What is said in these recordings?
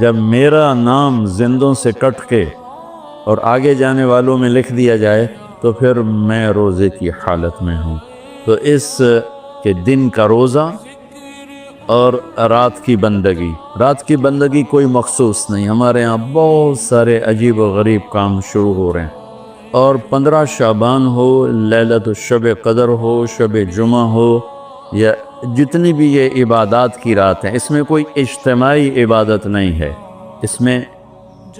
جب میرا نام زندوں سے کٹ کے اور آگے جانے والوں میں لکھ دیا جائے تو پھر میں روزے کی حالت میں ہوں۔ تو اس کے دن کا روزہ اور رات کی بندگی، رات کی بندگی کوئی مخصوص نہیں، ہمارے ہاں بہت سارے عجیب و غریب کام شروع ہو رہے ہیں، اور 15 شعبان ہو، لیلۃ الشب قدر ہو، شب جمعہ ہو، یا جتنی بھی یہ عبادات کی رات ہیں، اس میں کوئی اجتماعی عبادت نہیں ہے، اس میں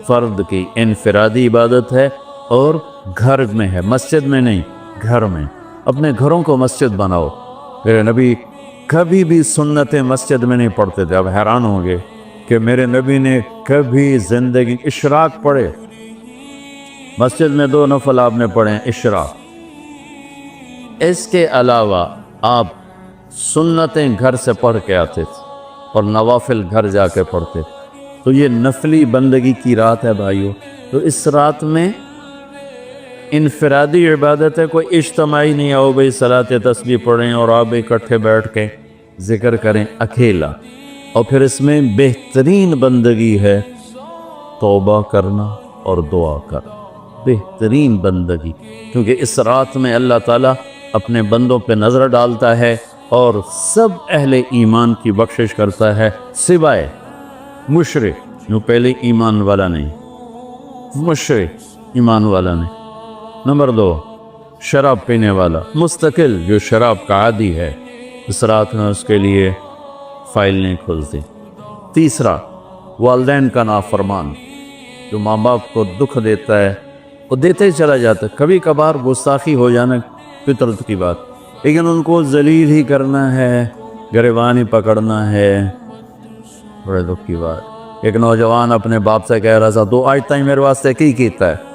فرد کی انفرادی عبادت ہے، اور گھر میں ہے، مسجد میں نہیں، گھر میں۔ اپنے گھروں کو مسجد بناؤ۔ میرے نبی کبھی بھی سنت مسجد میں نہیں پڑھتے تھے۔ اب حیران ہوں گے کہ میرے نبی نے کبھی زندگی اشراق پڑھے؟ مسجد میں 2 نفل آپ نے پڑھے اشراق، اس کے علاوہ آپ سنتیں گھر سے پڑھ کے آتے تھے اور نوافل گھر جا کے پڑھتے تھے۔ تو یہ نفلی بندگی کی رات ہے بھائیو۔ تو اس رات میں انفرادی عبادت ہے، کوئی اجتماعی نہیں آؤ بھائی صلاۃ تسبیح پڑھیں اور آپ اکٹھے بیٹھ کے ذکر کریں، اکیلا۔ اور پھر اس میں بہترین بندگی ہے توبہ کرنا اور دعا کرنا، بہترین بندگی، کیونکہ اس رات میں اللہ تعالیٰ اپنے بندوں پہ نظر ڈالتا ہے اور سب اہل ایمان کی بخشش کرتا ہے، سوائے مشرک جو پہلے ایمان والا نہیں، مشرک ایمان والا نہیں۔ نمبر 2، شراب پینے والا مستقل جو شراب کا عادی ہے، اس رات میں اس کے لیے فائل نہیں کھلتی۔ تیسرا، والدین کا نافرمان جو ماں باپ کو دکھ دیتا ہے، وہ دیتے ہی چلا جاتا ہے، کبھی کبھار گستاخی ہو جانا فطرت کی بات، لیکن ان کو ذلیل ہی کرنا ہے، گریبان ہی پکڑنا ہے، بڑے دکھ کی بات۔ ایک نوجوان اپنے باپ سے کہہ رہا تھا، تو آج تک میرے واسطے کی کیتا ہے؟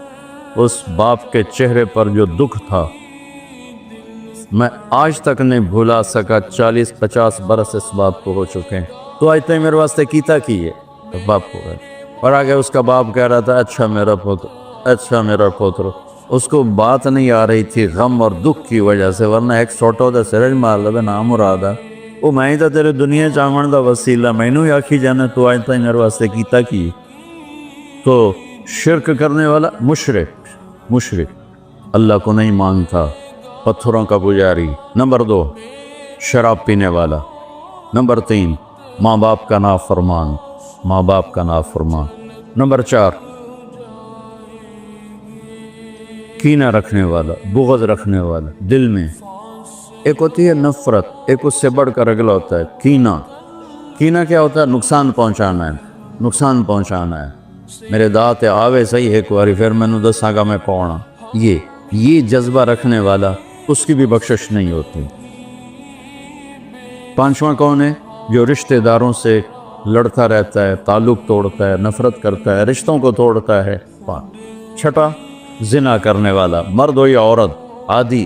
اس باپ کے چہرے پر جو دکھ تھا میں آج تک نہیں بھولا سکا، 40-50 برس اس باپ کو ہو چکے ہیں، تو آج تک میرے واسطے کیتا کی ہے؟ تو باپ کو گئے اور آگے اس کا باپ کہہ رہا تھا، اچھا میرا پوتر، اچھا میرا پوتر۔ اس کو بات نہیں آ رہی تھی غم اور دکھ کی وجہ سے، ورنہ ایک سوٹو دا سرج مار لبے نام مرادہ، وہ میں ہی تا تیرے دنیا چاہمن دا وسیلہ، میں نو ہی آکھی جانا تو آج تک میرے واسطے کیتا کی؟ تو شرک کرنے والا مشرک اللہ کو نہیں مانتا، پتھروں کا پجاری۔ نمبر 2، شراب پینے والا۔ نمبر 3، ماں باپ کا نافرمان، ماں باپ کا نافرمان۔ نمبر 4، کینہ رکھنے والا، بغض رکھنے والا دل میں۔ ایک ہوتی ہے نفرت، ایک اس سے بڑھ کر اگلا ہوتا ہے کینہ۔ کینہ کیا ہوتا ہے؟ نقصان پہنچانا ہے، نقصان پہنچانا ہے، میرے دانت آوے صحیح ایک باری پھر میں نے دساں گا میں پونا۔ یہ جذبہ رکھنے والا، اس کی بھی بخشش نہیں ہوتی۔ 5واں کون ہے؟ جو رشتہ داروں سے لڑتا رہتا ہے، تعلق توڑتا ہے، نفرت کرتا ہے، رشتوں کو توڑتا ہے۔ 6، زنا کرنے والا، مرد ہو یا عورت، عادی،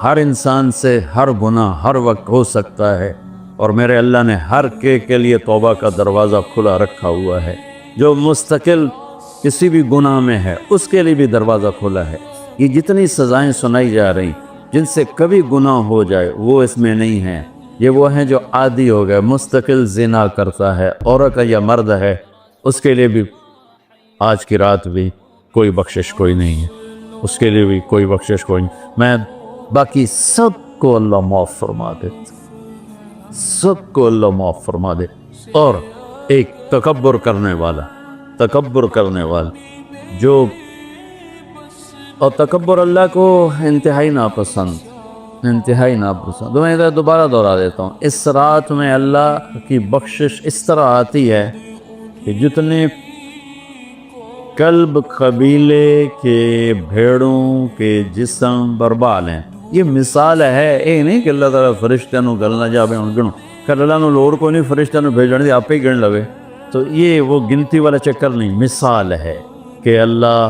ہر انسان سے ہر گناہ ہر وقت ہو سکتا ہے، اور میرے اللہ نے ہر کے لیے توبہ کا دروازہ کھلا رکھا ہوا ہے۔ جو مستقل کسی بھی گناہ میں ہے اس کے لیے بھی دروازہ کھلا ہے۔ یہ جتنی سزائیں سنائی جا رہی جن سے کبھی گناہ ہو جائے وہ اس میں نہیں ہیں، یہ وہ ہیں جو عادی ہو گئے، مستقل زنا کرتا ہے، عورت یا مرد ہے، اس کے لیے بھی آج کی رات بھی کوئی بخشش کوئی نہیں ہے، اس کے لیے بھی کوئی بخشش کوئی نہیں۔ میں باقی سب کو اللہ معاف فرما دے، سب کو اللہ معاف فرما دے۔ اور ایک تکبر کرنے والا جو، اور تکبر اللہ کو انتہائی ناپسند۔ میں ادھر دوبارہ دہرا دیتا ہوں، اس رات میں اللہ کی بخشش اس طرح آتی ہے کہ جتنے کلب قبیلے کے بھیڑوں کے جسم بربال ہیں، یہ مثال ہے، یہ نہیں کہ اللہ تعالیٰ فرشتہ نو گلنا جا بے گنو کر اللہ نو لوڑ کو نہیں فرشتہ نو بھیجنے دی آپ ہی گن لوے، تو یہ وہ گنتی والا چکر نہیں، مثال ہے کہ اللہ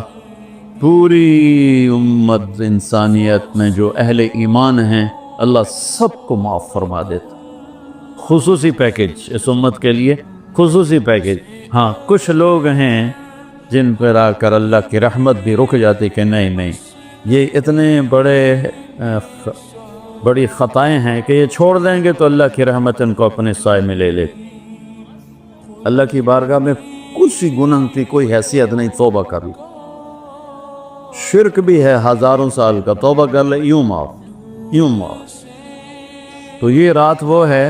پوری امت انسانیت میں جو اہل ایمان ہیں اللہ سب کو معاف فرما دیتا۔ خصوصی پیکج اس امت کے لیے، خصوصی پیکج۔ ہاں کچھ لوگ ہیں جن پر آ کر اللہ کی رحمت بھی رک جاتی کہ نہیں یہ اتنے بڑی خطائیں ہیں کہ یہ چھوڑ دیں گے تو اللہ کی رحمت ان کو اپنے سائے میں لے لے۔ اللہ کی بارگاہ میں کچھ ہی گناہ کی کوئی حیثیت نہیں، توبہ کر لے. شرک بھی ہے ہزاروں سال کا، توبہ کر لے یوں معاف. تو یہ رات وہ ہے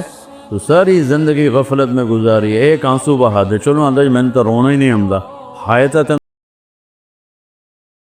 تو ساری زندگی غفلت میں گزاری ہے، ایک آنسو بہا دے، چلو اندر میں نے تو رونا ہی نہیں آمدا، حایت